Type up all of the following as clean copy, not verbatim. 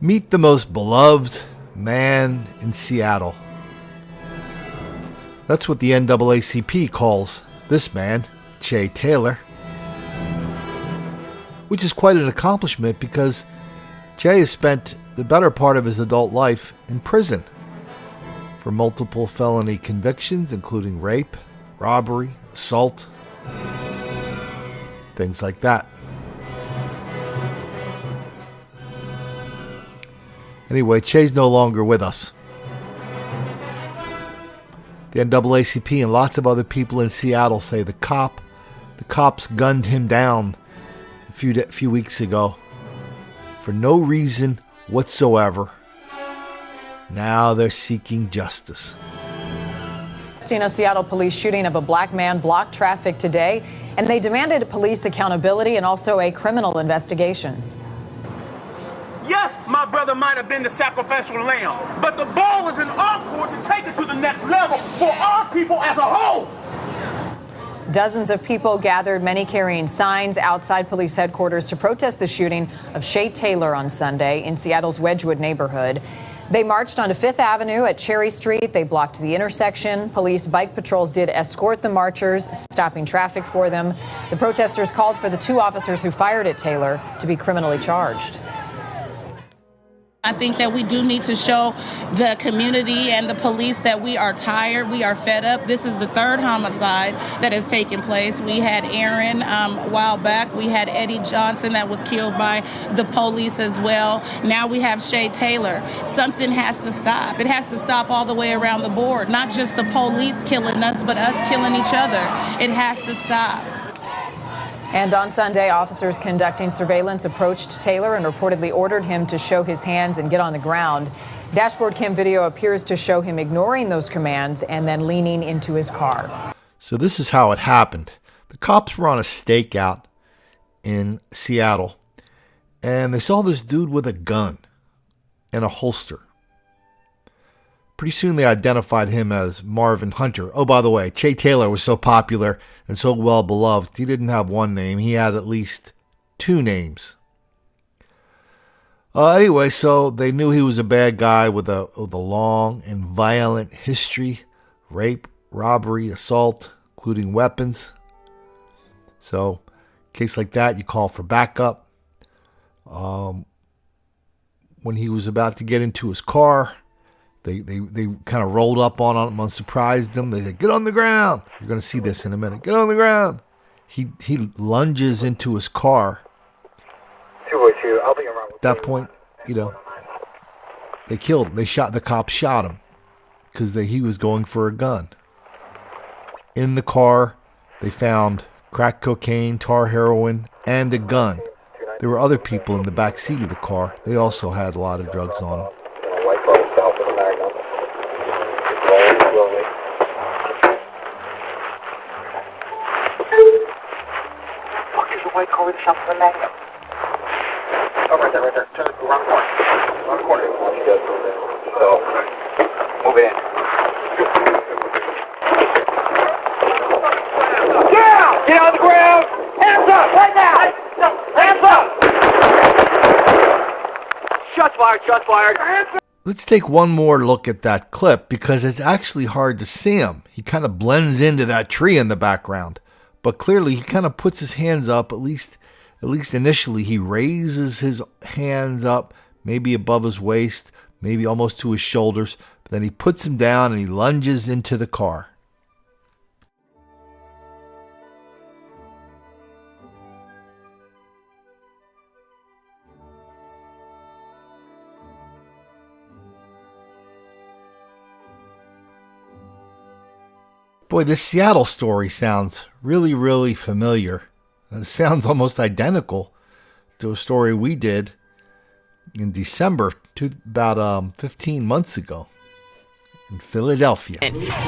Meet the most beloved man in Seattle. That's what the NAACP calls this man, Jay Taylor. Which is quite an accomplishment because Jay has spent the better part of his adult life in prison for multiple felony convictions, including rape, robbery, assault, things like that. Anyway, Jay's no longer with us. The NAACP and lots of other people in Seattle say the cops gunned him down a few weeks ago for no reason whatsoever. Now they're seeking justice. Seattle police shooting of a black man blocked traffic today, and they demanded police accountability and also a criminal investigation. Yes, my brother might have been the sacrificial lamb, but the ball is in our court to take it to the next level for our people as a whole. Dozens of people gathered, many carrying signs outside police headquarters to protest the shooting of Jay Taylor on Sunday in Seattle's Wedgwood neighborhood. They marched onto 5th Avenue at Cherry Street. They blocked the intersection. Police bike patrols did escort the marchers, stopping traffic for them. The protesters called for the 2 officers who fired at Taylor to be criminally charged. I think that we do need to show the community and the police that we are tired, we are fed up. This is the 3rd homicide that has taken place. We had Aaron a while back. We had Eddie Johnson that was killed by the police as well. Now we have Jay Taylor. Something has to stop. It has to stop all the way around the board, not just the police killing us, but us killing each other. It has to stop. And on Sunday, officers conducting surveillance approached Taylor and reportedly ordered him to show his hands and get on the ground. Dashboard cam video appears to show him ignoring those commands and then leaning into his car. So this is how it happened. The cops were on a stakeout in Seattle, and they saw this dude with a gun and a holster. Pretty soon they identified him as Marvin Hunter. Oh, by the way, Jay Taylor was so popular and so well beloved, he didn't have one name. He had at least 2 names. Anyway, so they knew he was a bad guy with a long and violent history. Rape, robbery, assault, including weapons. So, case like that, you call for backup. When he was about to get into his car, They kind of rolled up on him and surprised him. They said, "Get on the ground." You're going to see this in a minute. Get on the ground. He lunges into his car. At that point, they killed him. The cops shot him because he was going for a gun. In the car, they found crack cocaine, tar heroin, and a gun. There were other people in the back seat of the car. They also had a lot of drugs on them. White car with a shot for the Magnum. Oh, right there. Turn the wrong corner. Wrong corner. So, move it in. Yeah! Get on the ground! Hands up! Right now! Hands up! Shots fired! Shots fired! Hands up! Let's take one more look at that clip because it's actually hard to see him. He kind of blends into that tree in the background. But clearly, he kind of puts his hands up, at least initially. He raises his hands up, maybe above his waist, maybe almost to his shoulders. But then he puts them down and he lunges into the car. Boy, this Seattle story sounds really, really familiar. It sounds almost identical to a story we did in December, about 15 months ago in Philadelphia.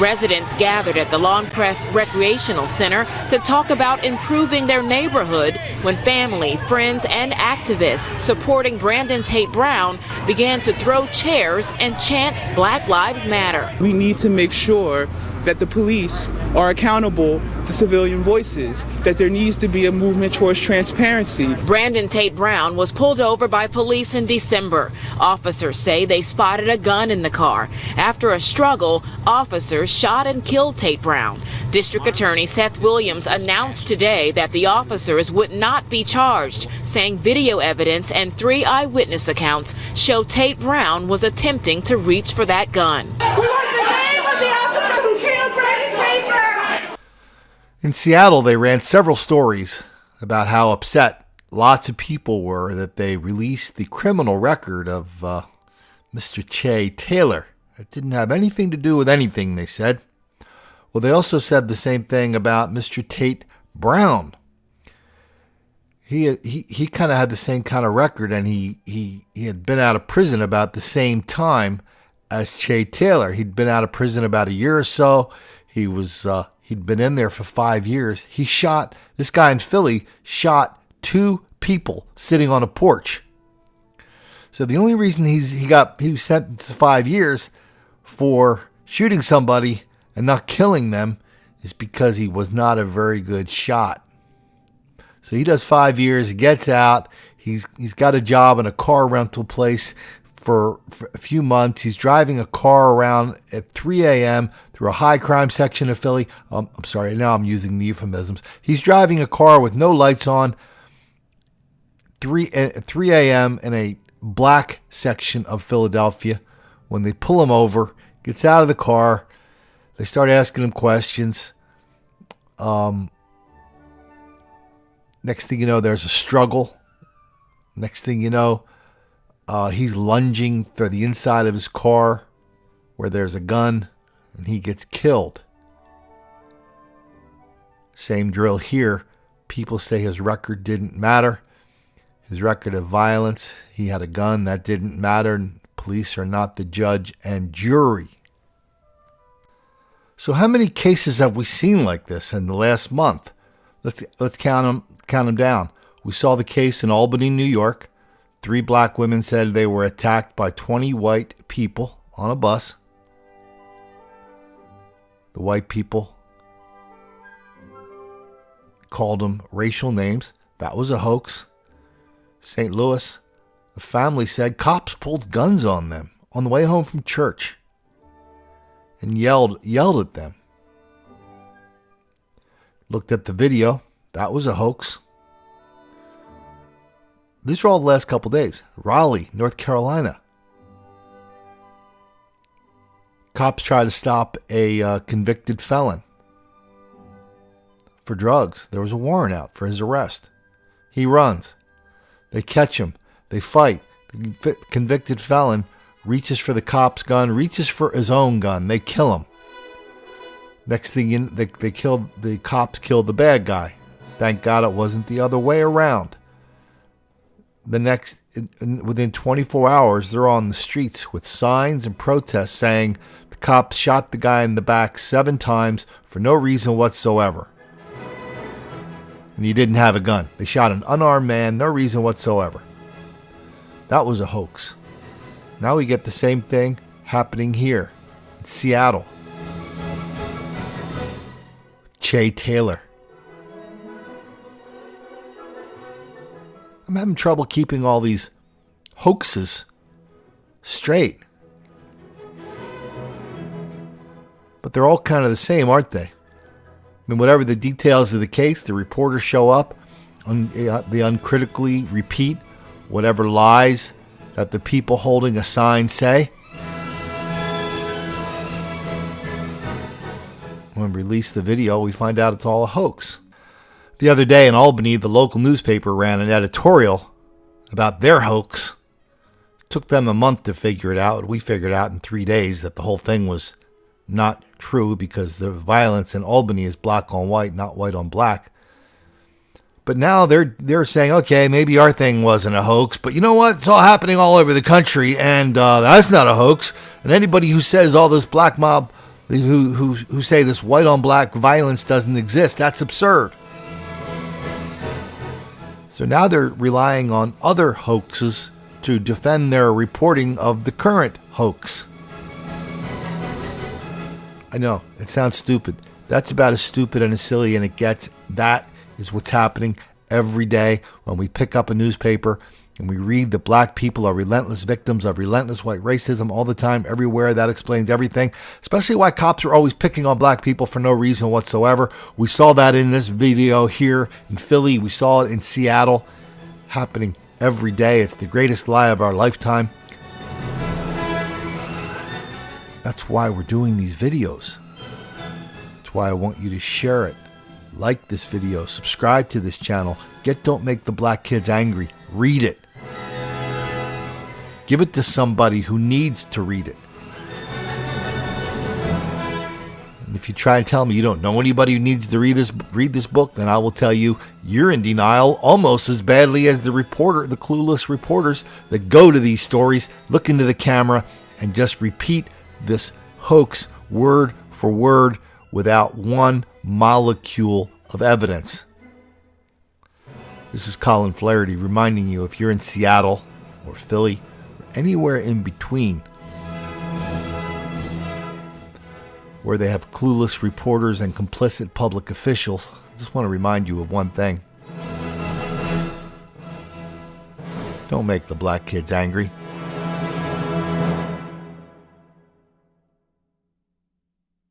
Residents gathered at the Lawn Crest Recreational Center to talk about improving their neighborhood when family, friends, and activists supporting Brandon Tate Brown began to throw chairs and chant Black Lives Matter. We need to make sure that the police are accountable to civilian voices, that there needs to be a movement towards transparency. Brandon Tate Brown was pulled over by police in December. Officers say they spotted a gun in the car. After a struggle, officers shot and killed Tate Brown. District Attorney Seth Williams announced today that the officers would not be charged, saying video evidence and 3 eyewitness accounts show Tate Brown was attempting to reach for that gun. We want the name of the officer who killed Brandon Tate Brown. In Seattle, they ran several stories about how upset lots of people were that they released the criminal record of Mr. Che Taylor. It didn't have anything to do with anything, they said. Well, they also said the same thing about Mr. Tate Brown. He kind of had the same kind of record, and he had been out of prison about the same time as Che Taylor. He'd been out of prison about a year or so. He'd been in there for 5 years. This guy in Philly shot 2 people sitting on a porch. So the only reason he was sentenced to 5 years for shooting somebody and not killing them is because he was not a very good shot. So he does 5 years, he gets out, he's got a job in a car rental place for a few months. He's driving a car around at 3 a.m. through a high crime section of Philly. I'm sorry, now I'm using the euphemisms. He's driving a car with no lights on at 3 a.m. in a black section of Philadelphia. When they pull him over, gets out of the car, they start asking him questions. Next thing you know, there's a struggle. Next thing you know, he's lunging for the inside of his car where there's a gun, and he gets killed. Same drill here. People say his record didn't matter. His record of violence, he had a gun, that didn't matter. Police are not the judge and jury. So how many cases have we seen like this in the last month? Let's count them down. We saw the case in Albany, New York. 3 black women said they were attacked by 20 white people on a bus. The white people called them racial names. That was a hoax. St. Louis, a family said cops pulled guns on them on the way home from church and yelled at them. Looked at the video. That was a hoax. These are all the last couple days. Raleigh, North Carolina. Cops try to stop a convicted felon for drugs. There was a warrant out for his arrest. He runs. They catch him. They fight. The convicted felon reaches for the cop's gun, reaches for his own gun. They kill him. Next thing the cops killed the bad guy. Thank God it wasn't the other way around. Within 24 hours, they're on the streets with signs and protests saying the cops shot the guy in the back 7 times for no reason whatsoever. And he didn't have a gun. They shot an unarmed man, no reason whatsoever. That was a hoax. Now we get the same thing happening here in Seattle. Che Taylor. I'm having trouble keeping all these hoaxes straight. But they're all kind of the same, aren't they? I mean, whatever the details of the case, the reporters show up, they uncritically repeat whatever lies that the people holding a sign say. When we release the video, we find out it's all a hoax. The other day in Albany, the local newspaper ran an editorial about their hoax. It took them a month to figure it out. We figured out in 3 days that the whole thing was not true because the violence in Albany is black on white, not white on black. But now they're saying, okay, maybe our thing wasn't a hoax, but you know what? It's all happening all over the country, and that's not a hoax. And anybody who says all this black mob, who say this white on black violence doesn't exist, that's absurd. So now they're relying on other hoaxes to defend their reporting of the current hoax. I know, it sounds stupid. That's about as stupid and as silly and it gets. That is what's happening every day when we pick up a newspaper and we read that black people are relentless victims of relentless white racism all the time, everywhere. That explains everything, especially why cops are always picking on black people for no reason whatsoever. We saw that in this video here in Philly. We saw it in Seattle, happening every day. It's the greatest lie of our lifetime. That's why we're doing these videos. That's why I want you to share it. Like this video, subscribe to this channel. Get Don't Make the Black Kids Angry. Read it. Give it to somebody who needs to read it. And if you try and tell me you don't know anybody who needs to read this book, then I will tell you you're in denial almost as badly as the clueless reporters that go to these stories, look into the camera, and just repeat this hoax word for word without one molecule of evidence. This is Colin Flaherty reminding you, if you're in Seattle or Philly or anywhere in between where they have clueless reporters and complicit public officials, I just want to remind you of one thing. Don't make the black kids angry.